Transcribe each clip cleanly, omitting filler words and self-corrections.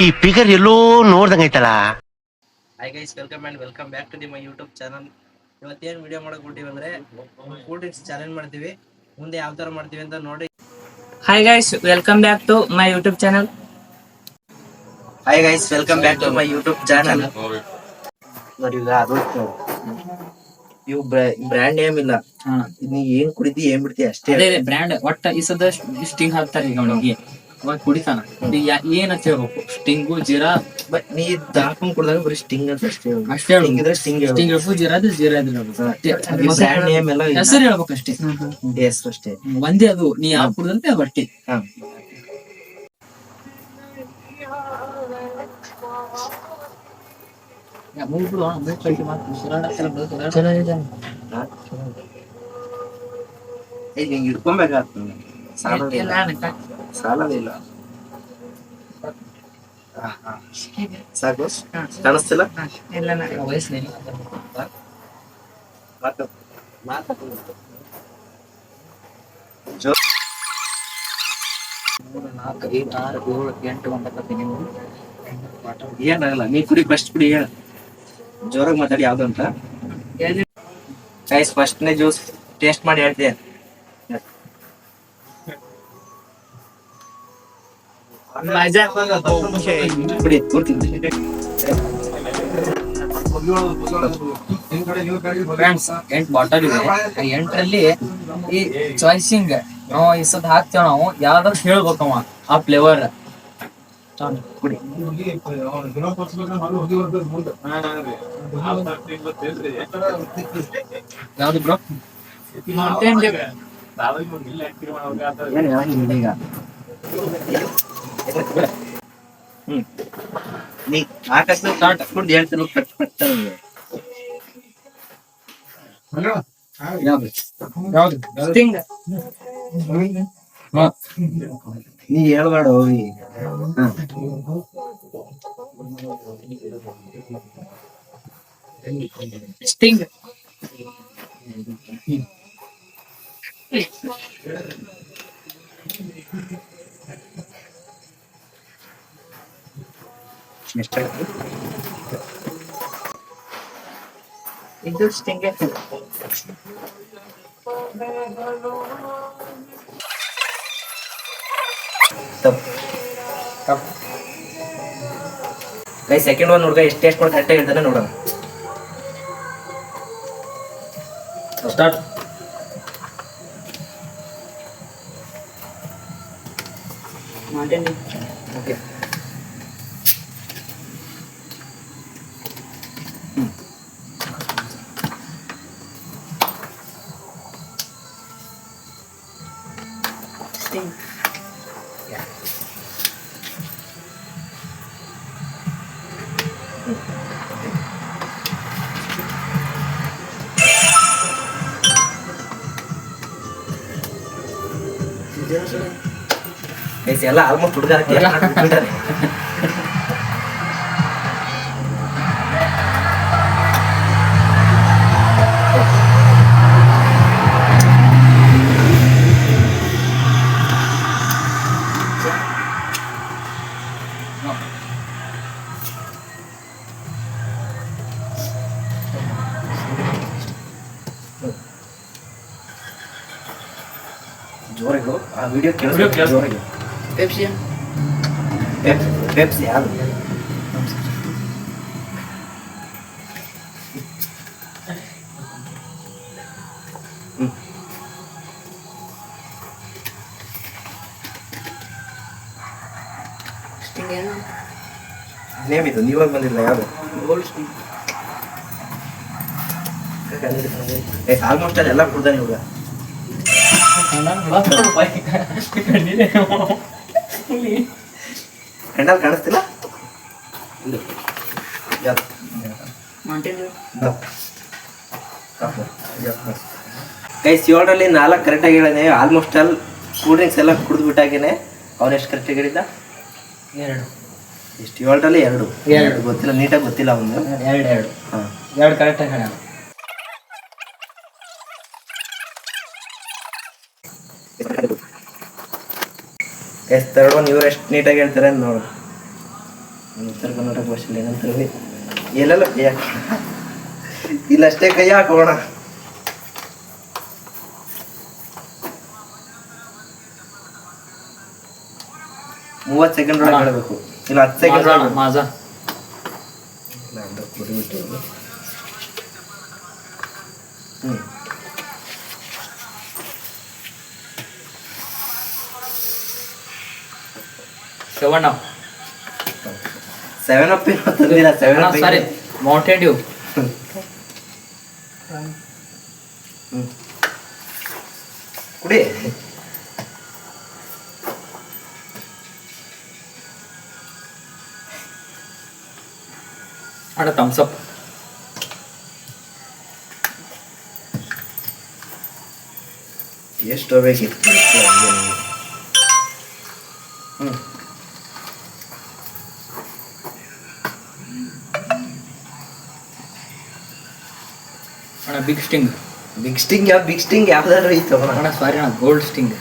ಈ ಫಿಗರ್ ಎಲ್ಲೋ ನೋಡ್ದಂಗೈತಲ್ಲ. Hi guys, welcome back to my YouTube channel. ಇವತ್ತೇನು ವಿಡಿಯೋ ಮಾಡಕ್ ಬಿಟ್ಟಿವಿ ಅಂದ್ರೆ ಕೂಲ್ ಡ್ರಿಂಕ್ಸ್ ಚಾಲೆಂಜ್ ಮಾಡ್ತೀವಿ. ಮುಂದೆ ಯಾವ ತರ ಮಾಡ್ತೀವಿ ಅಂತ ನೋಡಿ. Hi guys, welcome back to my YouTube channel. Hi guys, welcome back to my YouTube channel. ನೋಡಿ ಈಗ ಅದು ಇವು ಬ್ರ್ಯಾಂಡ್ ನೇಮ್ ಇಲ್ಲ. ನೀ ಏನ್ ಕುಡಿದಿ ಏನ್ ಬಿಡ್ತಿ ಅಷ್ಟೇ. ಅದೇ ಬ್ರ್ಯಾಂಡ್ ಒಟ್ಟ ಇಸದ ಸ್ಟಿಂಗ್ ಹಾಕ್ತಾರೆ ಈಗ ಅವನಿಗೆ ಅವಾಗ ಕುಡಿತಾನ. ಏನ್ ಅಂತ ಹೇಳ್ಬೇಕು, ಸ್ಟಿಂಗು ಜೀರಾ. ಬಟ್ ನೀ ಹಾಕೊಂಡ್ ಕುಡ್ದಾಗ ಬರೀ ಸ್ಟಿಂಗ್ ಅಂತ ಅಷ್ಟೇ. ಅಷ್ಟೇ ಇದ್ರೆ ಸ್ಟಿಂಗ್ ಸ್ಟಿಂಗ್ ಹೇಳ್ಬೇಕು, ಜೀರಾ ಇದ್ರೆ ಜೀರಾ ಬ್ರ್ಯಾಂಡ್ ನೇಮ್ ಎಲ್ಲ ಹೆಸರು ಹೇಳ್ಬೇಕು ಅಷ್ಟೇ. ಹೆಸರು ಅಷ್ಟೇ ಒಂದೇ ಅದು ನೀ ಯಾವ ಕುಡ್ದಂತೆ ಬಟ್ಟಿ. ಹಿಂಗ್ ಇಟ್ಕೊಬೇಕಾಗ್ತದೆ. ಸಾಲದಿಲ್ಲ. ಸಾಕು ಕಾಣಿಸ್ತಿಲ್ಲ. ವಯಸ್ಸಿನ ಏನಾಗಲ್ಲ, ನೀ ಕುಡಿ ಫಸ್ಟ್ ಕುಡಿ. ಹೇಳ ಜೋರಾಗಿ ಮಾತಾಡಿ ಯಾವ್ದು ಅಂತ. ಗೈಸ್, ಫಸ್ಟ್ನೇ ಜ್ಯೂಸ್ ಟೇಸ್ಟ್ ಮಾಡಿ ಹೇಳ್ತೀನಿ. ಕುಡಿ ಪೂರ್ತಿ. ಫ್ರೆಂಡ್ಸ್, 8 ಬಾಟಲ್ ಇದೆ. 8ರಲ್ಲಿ ಈ ಚಾಯ್ಸಿಂಗ್ ನಾವು ಇಸದ್ ಹಾಕ್ತೇವ. ನಾವು ಯಾವ್ದಾದ್ರು ಹೇಳ್ಬೇಕವ ಆ ಫ್ಲೇವರ್. ಕುಡಿ. ಯಾವ್ದು ಬ್ರೋ? ಈಗ ನೀ ಹಾಕಷ್ಟು ಸ್ಟಾರ್ಟ್ ಕುಡ್ದು ಹೇಳ್ತೀನಿ. ಕಟ್ ಕಟ್ ಸ್ಟಿಂಗ್. ನೀ ಹೇಳ್ಬೇಡ ಹೋಗಿ. ಸ್ಟಿಂಗ್. ಇದು ಸ್ಟಿಂಗ್. ಕೈ ಸೆಕೆಂಡ್ ಒನ್ ನೋಡ್ಕ ಎಷ್ಟು ಟೇಸ್ಟ್ ಮಾಡಿ ಕರೆಕ್ಟಾಗಿ ಹೇಳ್ತಾನೆ ನೋಡೋಣ. ಸ್ಟಾರ್ಟ್. ಓಕೆ. Sting. Yeah. ಎಲ್ಲ ಆಲ್ಮೋಸ್ಟ್ ಹುಡುಗಾರ ಜೋರಿಗೂ ಆ ವಿಡಿಯೋ ಕೇಳಿಸಿ. ಪೆಪ್ಸಿ. ಪೆಪ್ಸಿ ಯಾವುದು? ಸ್ಟಿಂಗ್ ಏನು ನೇಮ್ ಇದು? ನೀವಾಗ ಬಂದಿಲ್ಲ ಯಾವುದು? Gold sting. ಆಲ್ಮೋಸ್ಟ್ ಅದೆಲ್ಲ ಕುಡ್ದಾನೆ ಇವಾಗ. ಹೆಂಡಲ್ ಕಾಣಿಸ್ತಿಲ್ಲ. ಗೈಸ್, 7ರಲ್ಲಿ 4 ಕರೆಕ್ಟಾಗಿ ಹೇಳಿದೆ. ಆಲ್ಮೋಸ್ಟ್ ಆಲ್ ಕೂಲ್ ಡ್ರಿಂಕ್ಸ್ ಎಲ್ಲ ಕುಡಿದು ಬಿಟ್ಟಾಗೇನೆ. ಅವ್ನು ಎಷ್ಟು ಕರೆಕ್ಟಾಗಿ ಹೇಳಿದ್ದ? 2. ಎಷ್ಟು? 7ರಲ್ಲಿ 2 ಗೊತ್ತಿಲ್ಲ, ನೀಟಾಗಿ ಗೊತ್ತಿಲ್ಲ ಅವನು. 2 ಹಾಂ, 2 ಕರೆಕ್ಟಾಗಿ ಹೇಳ. ಥರ್ಡ್ ಒನ್ ಇವ್ರು ಎಷ್ಟು ನೀಟಾಗಿ ಹೇಳ್ತಾರೆ ನೋಡು. ಉತ್ತರ ಕರ್ನಾಟಕ ಭಾಷೆಯಲ್ಲಿ ಏನಂತಾರೆ ಎಲ್ಲೆಲ್ಲ ಕೈ ಹಾಕೋಣ ಇಲ್ಲಷ್ಟೇ ಕೈ ಹಾಕೋಣ. ಮೂವತ್ತು ಸೆಕೆಂಡ್ ಒಳಗೆ ಹೇಳಬೇಕು, ಇಲ್ಲ 10 ಸೆಕೆಂಡ್ ಒಳಗೆ. ಮಾಜಾ ಸೆವೆನ್ ಅಪ್ ತಂದಿಲ್ಲ. ಸಾರಿ ಮೌಂಟೇನ್ ಡ್ಯೂ. ಕುಡಿ. ಅಣ್ಣ ಥಮ್ಸ್ ಅಪ್. ಎಷ್ಟು ಹೋಗ್ಬೇಕಿತ್ತು. ಅಣ್ಣ ಬಿಗ್ ಸ್ಟಿಂಗ್. ಬಿಗ್ ಸ್ಟಿಂಗ್ ಯಾವ್ದಾದ್ರು ಐತೆ ಅಣ್ಣ ಸಾರಿ ಅಣ್ಣ ಗೋಲ್ಡ್ ಸ್ಟಿಂಗ್.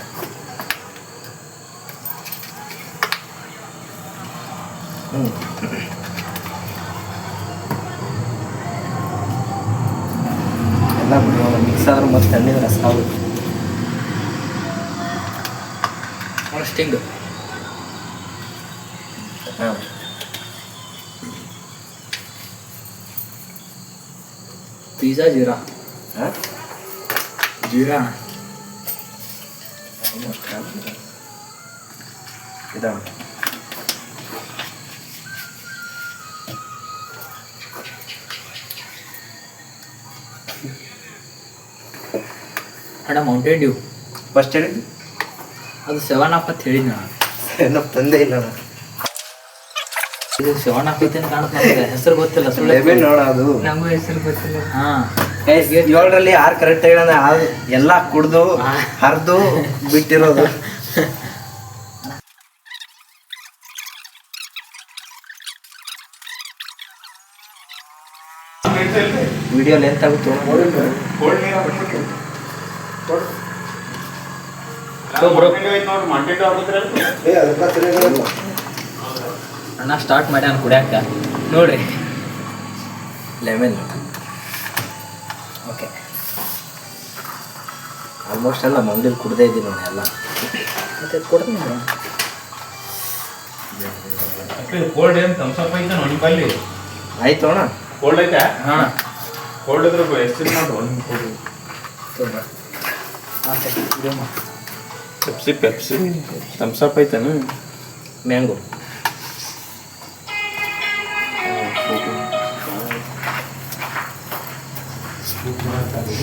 ಎಲ್ಲ ಬಿಡೋಣ, ಮಿಕ್ಸ್ ಆದ್ರೆ ಮತ್ತೆ ತಣ್ಣೀರು ರಸ ಆಗುತ್ತೆ. ಅಣ್ಣ ಸ್ಟಿಂಗ್. ಪಿಜ್ಜಾ ಜೀರಾ. ಜೀರಾ ಇದಾನ ಅಣ್ಣ ಮೌಂಟೇನ್ ಡ್ಯೂ. ಫಸ್ಟ್ ಹೇಳಿದ್ದು ಅದು 7 ಅಪ್ ಅಂತ ಹೇಳಿದ್ ನಾನು. ಏನಪ್ಪ ತಂದೆ ಇಲ್ಲ ನಾನು. ಇದು 7 ಅಪ್ ಅಂತ ಕಾಣುತ್ತೆ, ಹೆಸರು ಗೊತ್ತಿಲ್ಲ. ಸುಳ್ಳು ನೋಡ ಅದು ನಮಗೂ ಹೆಸರು ಗೊತ್ತಿಲ್ಲ. ಹಾ 7ರಲ್ಲಿ 6 ಕರೆಕ್ಟ್ ಹೇಳೋಣ. ಎಲ್ಲ ಕುಡ್ದು ಹರಿದು ಬಿಟ್ಟಿರೋದು. ವಿಡಿಯೋ ಲೆಂತ್ ಆಗುತ್ತೆ. ಅಣ್ಣ ಸ್ಟಾರ್ಟ್ ಮಾಡ್ಯಾನ ಕುಡಿಯಾಕ ನೋಡ್ರಿ. ಲೆಮನ್. ಓಕೆ, ಆಲ್ಮೋಸ್ಟ್ ಎಲ್ಲ ಮಂಗಲ್ ಕುಡ್ದೇ ಇದ್ದೀನಿ ನೋಡಿ ಎಲ್ಲ. ಮತ್ತೆ ಕೊಡ್ತೀನಿ ಕೋಲ್ಡ್ ಏನು ಥಮ್ಸಪ್ ಐತೆ ನೋಡಿ ಬಲ್ಲಿ. ಆಯ್ತು ಅಣ್ಣ. ಕೋಲ್ಡ್ ಐತೆ? ಹಾಂ ಕೋಲ್ಡ್ ಇದ್ರೆ ಎಷ್ಟು ಮಾಡು ಒಂದು ಕೋಲ್ಡ್. ಪೆಪ್ಸಿ ಥಮ್ಸಪ್ ಐತೇನು? ಮ್ಯಾಂಗೋ.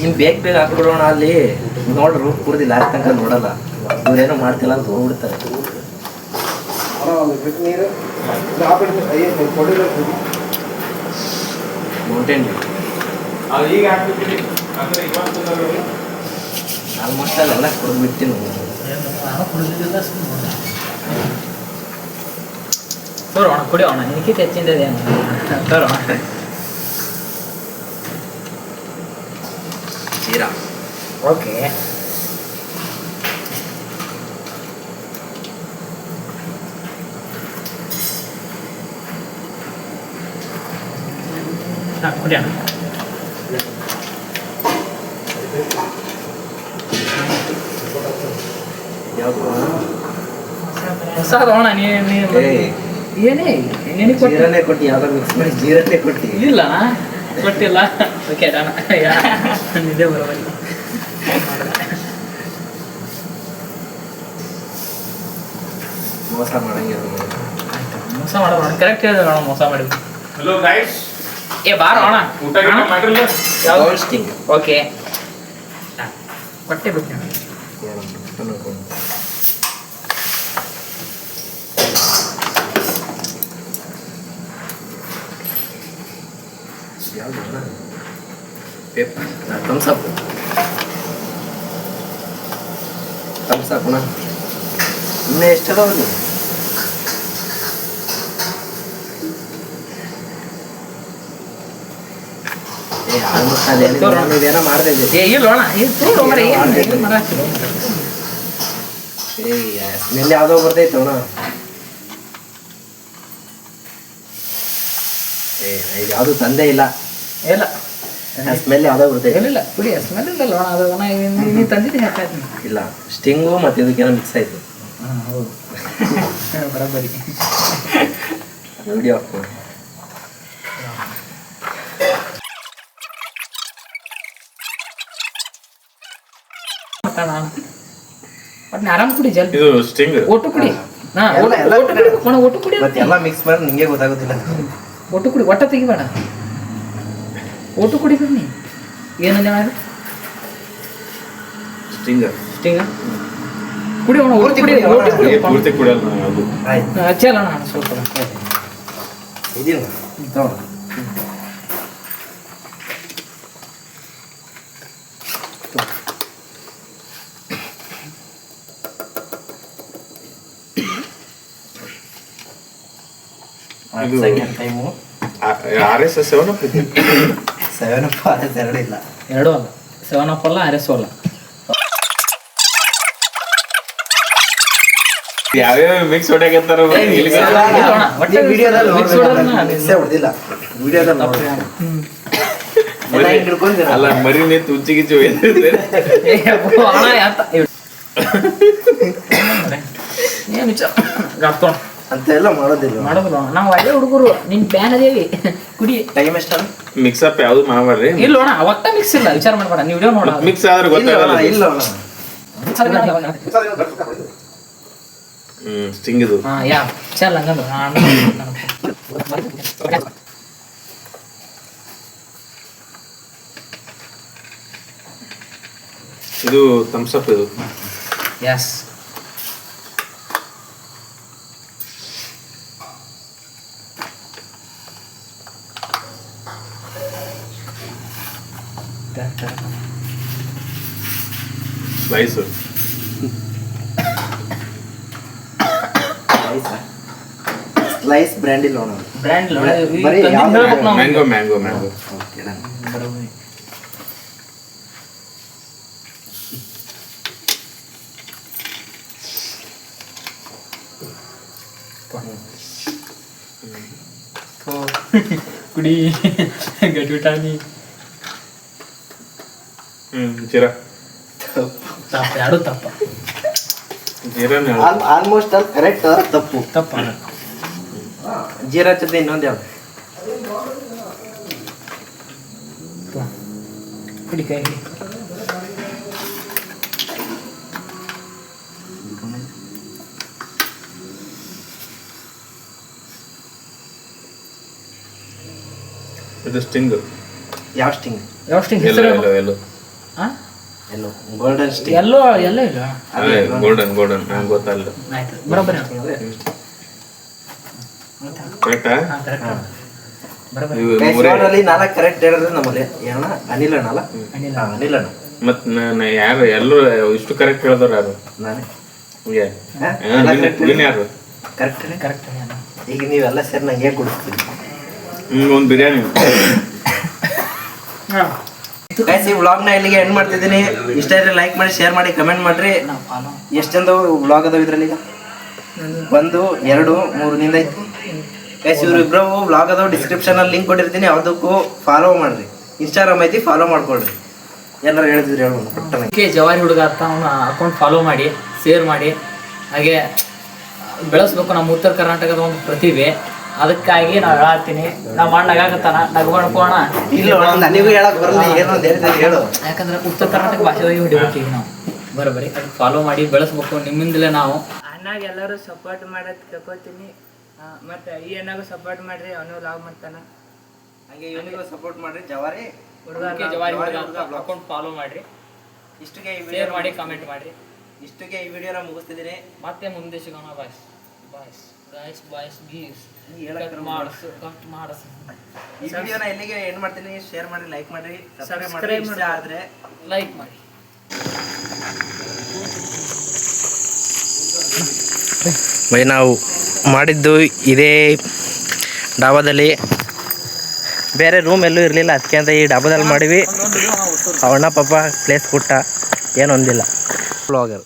ನಿಮ್ ಬೇಗ ಹಾಕ್ಬಿಡೋಣ. ಅಲ್ಲಿ ನೋಡ್ರು ಕುಡ್ದಿಲ್ಲ ಲಾಸ್ಟ್ ತನಕ ನೋಡಲ್ಲ, ಇವ್ರೇನೋ ಮಾಡ್ತಿಲ್ಲ ಅಂತ ಹೋಗ್ಬಿಡ್ತಾರೆ. ಮೌಂಟೇನ್ ಡ್ಯೂ ಅದು ಈಗ ಹಾಕ್ಬಿಟ್ಟಿರಿ ಅಂದ್ರೆ ಇವತ್ತು ಆಲ್ಮೋಸ್ಟ್ ಅಲ್ಲೆಲ್ಲ ಕುಡಿದು ಬಿಡ್ತೀನಿ. ತೋರೋಣ ಕುಡಿಯೋಣ. ನಿನಕಿತ ಹೆಚ್ಚಿಂದೇನು ತೋರೋಣ. ಜೀರಾ. ಓಕೆ ಕುಡಿಯೋಣ. ಹೊಸದು ಅಣ್ಣ. ಏನೇ ನಿನಗೆ ಕೊಟ್ಟು ಜೀರಾನೇ ಕೊಟ್ಟು ಯಾವ್ದೋ ಮಿಕ್ಸ್ ಮಾಡಿ ಜೀರಾನೇ ಕೊಟ್ಟು ಇಲ್ಲ ಕೊಟ್ಟಿಲ್ಲ. ಓಕೆ ಅಣ್ಣ ನಿದ್ದೆ ಬರೋಲ್ಲ. ಮೋಸ ಮಾಡಂಗಿಲ್ಲ. ಮೋಸ ಮಾಡೋಣ. ಕರೆಕ್ಟ್ ಹೇಳಿದ್ರೆ ಅಣ್ಣ ಮೋಸ ಮಾಡಿದ್ವಿ. ಹಲೋ ಗೈಸ್, ಏ ಬಾರೋ ಅಣ್ಣ. ಊಟ ಗಿಟ ಮಾಡಿರಲ್ಲ? Gold sting. ಓಕೆ ಕೊಟ್ಟೆ ಬಿಟ್ಟು paper thumbs up. Thumbs up ಅಣ್ಣ. ಇನ್ನೂ ಎಷ್ಟದವಲ್ಲಿ ನೀವೇನೋ ಮಾಡ್ದೆ. ಏ ಇಲ್ಲ ಅಣ್ಣ. ಇದು ತೋರು ಮರ ಏನು ಮಾಡಾಕ್ತಿರೋ. ಸ್ಮೆಲ್ ಯಾವುದೋ ಬರ್ತೈತೆ ಅಣ್ಣ. ಇದು ಯಾವುದು ತಂದೆ ಇಲ್ಲ, ಇಲ್ಲ ಸ್ಮೆಲ್ ಯಾವ್ದೋ ಬರ್ತೈತೆ. ಇಲ್ಲ ಕುಡಿ ಸ್ಮೆಲ್ ಇಲ್ಲ ಅದು ನೀ ತಂದಿದ್ದೆ ಹಾಕಾಯ್ತು ಇಲ್ಲ ಸ್ಟಿಂಗು ಮತ್ತೆ ಇದಕ್ಕೇನೋ ಮಿಕ್ಸ್ ಆಯ್ತು. ಹಾಂ ಹೌದು ಬರೋಬ್ಬರಿ. ವಿಡಿಯೋ ಹಾಕ್ಬೋದು. ಒಟ್ಟು ಆರಾಮ್ ಕುಡಿ ಜಲ್ದಿ. ಇದು ಸ್ಟಿಂಗ್ ಒಟ್ಟು ಕುಡಿ. ಒಟ್ಟು ಕುಡಿ ಮತ್ತೆ ಎಲ್ಲ ಮಿಕ್ಸ್ ಮಾಡಿ ನಿಂಗೆ ಗೊತ್ತಾಗೋದಿಲ್ಲ. ಒಟ್ಟು ಕುಡಿ, ಒಟ್ಟ ತೆಗಿಬೇಡ, ಒಟ್ಟು ಕುಡಿ ಬನ್ನಿ. ಏನಂದ ಸ್ಟಿಂಗ್ ಸ್ಟಿಂಗ ಕುಡಿ ಅಣ್ಣ, ಒಟ್ಟು ಕುಡಿ, ಒಟ್ಟು ಕುಡಿ. ಪೂರ್ತಿ ಕುಡಿಯಲ್ಲ ನಾನು ಅದು. ಆಯ್ತು ಹಚ್ಚಲ್ಲ ಅಣ್ಣ ಸ್ವಲ್ಪ. ಇದೀನ ತಗೊಂಡು ಇದು ಸೆಕೆಂಡ್ ಟೈಮು RS 7 ಅಪ್ ಇದೆ. 7 ಎರಡು ಇಲ್ಲ. ಎರಡೂ ಅಲ್ಲ, 7 ಅಪ್ ಅಲ್ಲ, RS ಅಲ್ಲ. ಯಾವ್ಯಾವ ಮಿಕ್ಸ್ ಹೊಡ್ಯಾಕತ್ತಾರ ಅಲ್ಲ ಮರಿ ನಿಂತು ಉಚ್ಚಿ ಗಿಚ್ಚಿ ಏನು ವಿಚಾರ ಅಂತ ಎಲ್ಲ ಮಾಡೋದಿಲ್ಲ. ಮಾಡೋದಿಲ್ಲ ನಾವು ಒಳ್ಳೆ ಹುಡುಗರು, ನಿನ್ ಬ್ಯಾನ್ ಅದೇವಿ ಕುಡಿ. ಟೈಮ್ ಎಷ್ಟ ಮಿಕ್ಸ್ ಅಪ್ ಯಾವ್ದು ಮಾಡಬೇಡ್ರಿ. ಇಲ್ಲ ಅಣ್ಣ, ಒಟ್ಟ ಮಿಕ್ಸ್ ಇಲ್ಲ, ವಿಚಾರ ಮಾಡ್ಬೇಡ. ನೀವು ವಿಡಿಯೋ ನೋಡ ಮಿಕ್ಸ್ ಆದ್ರೆ ಗೊತ್ತಾಗಲ್ಲ. ಇಲ್ಲ ಸ್ಟಿಂಗ್ ಇದು ಹಾ ಯಾ ಚಲ್ ಹಂಗಂದು ಇದು ಥಮ್ಸ್ ಅಪ್ ಇದು. ಎಸ್ ಸ್ಲೈಸ್ ಸ್ಲೈಸ್ ಬ್ರ್ಯಾಂಡ್ ಇಲ್ಲ ಅಣ್ಣ. ಬ್ರ್ಯಾಂಡ್ ಬರೀ ಮ್ಯಾಂಗೋ ಮ್ಯಾಂಗೋ ಮ್ಯಾಂಗೋ. ಕುಡಿ ಗಟ್ಬಿಟ್ಟಾನಿ. ಜೀರಾ ತಪ್ಪ, ಯಾರು ತಪ್ಪ. ಜೀರಾನೇ ಆಲ್ಮೋಸ್ಟ್ ಅಲ್ಲಿ ಕರೆಕ್ಟ್ ತಪ್ಪು. ತಪ್ಪ ಜೀರಾ ಜೊತೆ ಇನ್ನೊಂದು ಯಾವ್ದು ಕುಡಿ ಕೈ ಹಿಡಿ. ಇದು ಸ್ಟಿಂಗ್. ಯಾವ ಸ್ಟಿಂಗ್? ಯಾವ ಸ್ಟಿಂಗ್ ಎಲ್ಲೋ ಹೆಸರು? ಎಲ್ಲೋ ಎಲ್ಲೋ ಹಾಂ ಎಲ್ಲೋ ಗೋಲ್ಡನ್ ಸ್ಟಿಂಗ್. ಎಲ್ಲೋ ಎಲ್ಲ ಇಲ್ಲ. ಅದೇ ಗೋಲ್ಡನ್ ಗೋಲ್ಡನ್ ನಂಗೆ ಗೊತ್ತಲ್ಲ. ಆಯ್ತು ಬರೋಬ್ಬರಿ ಕರೆಕ್ಟಾ? ಹಾಂ ಕರೆಕ್ಟ್ ಬರೋಬ್ಬರಿ. ಇವು ಮೂರೇ. ಅಲ್ಲಿ 4 ಕರೆಕ್ಟ್ ಹೇಳಿದ್ರೆ ನಮ್ಮಲ್ಲಿ ಏನ ಅನಿಲ್ ಅಣ್ಣ ಅಲ್ಲ? ಅನಿಲ್ ಹಾ, ಅನಿಲ್ ಅಣ್ಣ. ಮತ್ ನಾನು ಯಾರು ಎಲ್ಲರೂ ಇಷ್ಟು ಕರೆಕ್ಟ್ ಹೇಳಿದವ್ರು ಯಾರು? ನಾನೇ ನೀನ್ ಯಾರು? ಕರೆಕ್ಟ್ ಕರೆಕ್ಟ್ ಈಗ ನೀವೆಲ್ಲ ಸೇರಿ ನಂಗೆ ಕೊಡಿಸ್ತೀರಿ. ಒಂದು ಬಿರಿಯಾನಿ. ಹಾಂ ಗೈಸ್, ಈ ವ್ಲಾಗ್ನ ಇಲ್ಲಿಗೆ ಎಂಡ್ ಮಾಡ್ತಿದ್ದೀನಿ. ಇಷ್ಟ ಇದ್ರೆ ಲೈಕ್ ಮಾಡಿ, ಶೇರ್ ಮಾಡಿ, ಕಮೆಂಟ್ ಮಾಡ್ರಿ. ನಾವು ಫಾಲೋ ಎಷ್ಟು ಚಂದ ವ್ಲಾಗ್ ಅದಾವ ಇದ್ರಲ್ಲಿ. ಈಗ 1 2 3 ನಿಂದ ಐತಿ ಗೈಸ್. ಇವ್ರು ಇಬ್ರು ವ್ಲಾಗ್ ಅದಾವ, ಡಿಸ್ಕ್ರಿಪ್ಷನ್ ಅಲ್ಲಿ ಲಿಂಕ್ ಕೊಟ್ಟಿರ್ತೀನಿ, ಯಾವುದಕ್ಕೂ ಫಾಲೋ ಮಾಡ್ರಿ. ಇನ್ಸ್ಟಾಗ್ರಾಮ್ ಐತಿ, ಫಾಲೋ ಮಾಡ್ಕೊಳ್ರಿ. ಏನಾರು ಹೇಳಿದ್ರಿ ಹೇಳೋಣ ಪುಟ್ಟನ. ಜವಾರಿ ಹುಡುಗ ಅಂತ ಅವನ ಅಕೌಂಟ್ ಫಾಲೋ ಮಾಡಿ, ಶೇರ್ ಮಾಡಿ, ಹಾಗೆ ಬೆಳೆಸ್ಬೇಕು ನಮ್ಮ ಉತ್ತರ ಕರ್ನಾಟಕದ ಒಂದು ಪ್ರತಿಭೆ. ಅದಕ್ಕಾಗಿ ನಾವು ಹೇಳತ್ತೀನಿ, ನಾವು ಮಾಡಾಗತ್ತಾನ ನಗ್ಬಣ್ಕೋಣ. ಇಲ್ಲ ನನಗೂ ಹೇಳಕ್ ಬರಲ್ಲ, ಏನೋ ಒಂದು ಹೇಳ್ತೀನಿ ಹೇಳು. ಯಾಕಂದ್ರೆ ಉತ್ತರ ಕರ್ನಾಟಕ ಭಾಷೆದಾಗಿ ಹೊಡಿಬೇಕು ಈಗ ನಾವು. ಬರೋಬ್ಬರಿ ಅದಕ್ಕೆ ಫಾಲೋ ಮಾಡಿ ಬೆಳೆಸ್ಬೇಕು. ನಿಮ್ಮಿಂದಲೇ ನಾವು ಅಣ್ಣಾಗ ಎಲ್ಲರೂ ಸಪೋರ್ಟ್ ಮಾಡೋದು ಕೇಳ್ಕೊತೀನಿ. ಮತ್ತು ಈ ಅಣ್ಣಾಗೂ ಸಪೋರ್ಟ್ ಮಾಡ್ರಿ, ಅವನು ಲಾಗ್ ಮಾಡ್ತಾನ. ಹಾಗೆ ಇವನಿಗೂ ಸಪೋರ್ಟ್ ಮಾಡ್ರಿ. ಜವಾರಿ ಜವಾರಿ ಹುಡುಗ ಅಕೌಂಟ್ ಫಾಲೋ ಮಾಡ್ರಿ, ಇಷ್ಟಕ್ಕೆ ಈ ಶೇರ್ ವಿಡಿಯೋ ಮಾಡಿ, ಕಮೆಂಟ್ ಮಾಡ್ರಿ. ಇಷ್ಟಕ್ಕೆ ಈ ವಿಡಿಯೋನ ಮುಗಿಸ್ತಿದ್ದೀನಿ. ಮತ್ತೆ ಮುಂದೆ ಸಿಗೋಣ. ಬಾಯ್ಸ್ ಬಾಯ್ಸ್ ಗಾಯ್ಸ್ ಬಾಯ್ಸ್ ಗೀಸ್ ಹೇಳಕ್ ಮಾಡಿಸು ಕಟ್ ಮಾಡಿಸು. ಈ ವಿಡಿಯೋನ ಎಲ್ಲಿಗೆ ಎಂಡ್ ಮಾಡ್ತೀನಿ. ಶೇರ್ ಮಾಡಿ, ಲೈಕ್ ಮಾಡ್ರಿ, ಸಬ್ಸ್ಕ್ರೈಬ್ ಮಾಡಿ. Subscribe ಇಷ್ಟ ಆದ್ರೆ ಲೈಕ್ ಮಾಡಿ. ನಾವು ಮಾಡಿದ್ದು ಇದೇ ಡಾಬಾದಲ್ಲಿ. ಬೇರೆ ರೂಮ್ ಎಲ್ಲೂ ಇರಲಿಲ್ಲ, ಅದಕ್ಕೆ ಅಂತ ಈ ಡಾಬಾದಲ್ಲಿ ಮಾಡಿವಿ. ಅವಣ್ಣ ಪಾಪ ಪ್ಲೇಸ್ ಕೊಟ್ಟ, ಏನೊಂದಿಲ್ಲ. ಬ್ಲಾಗರ್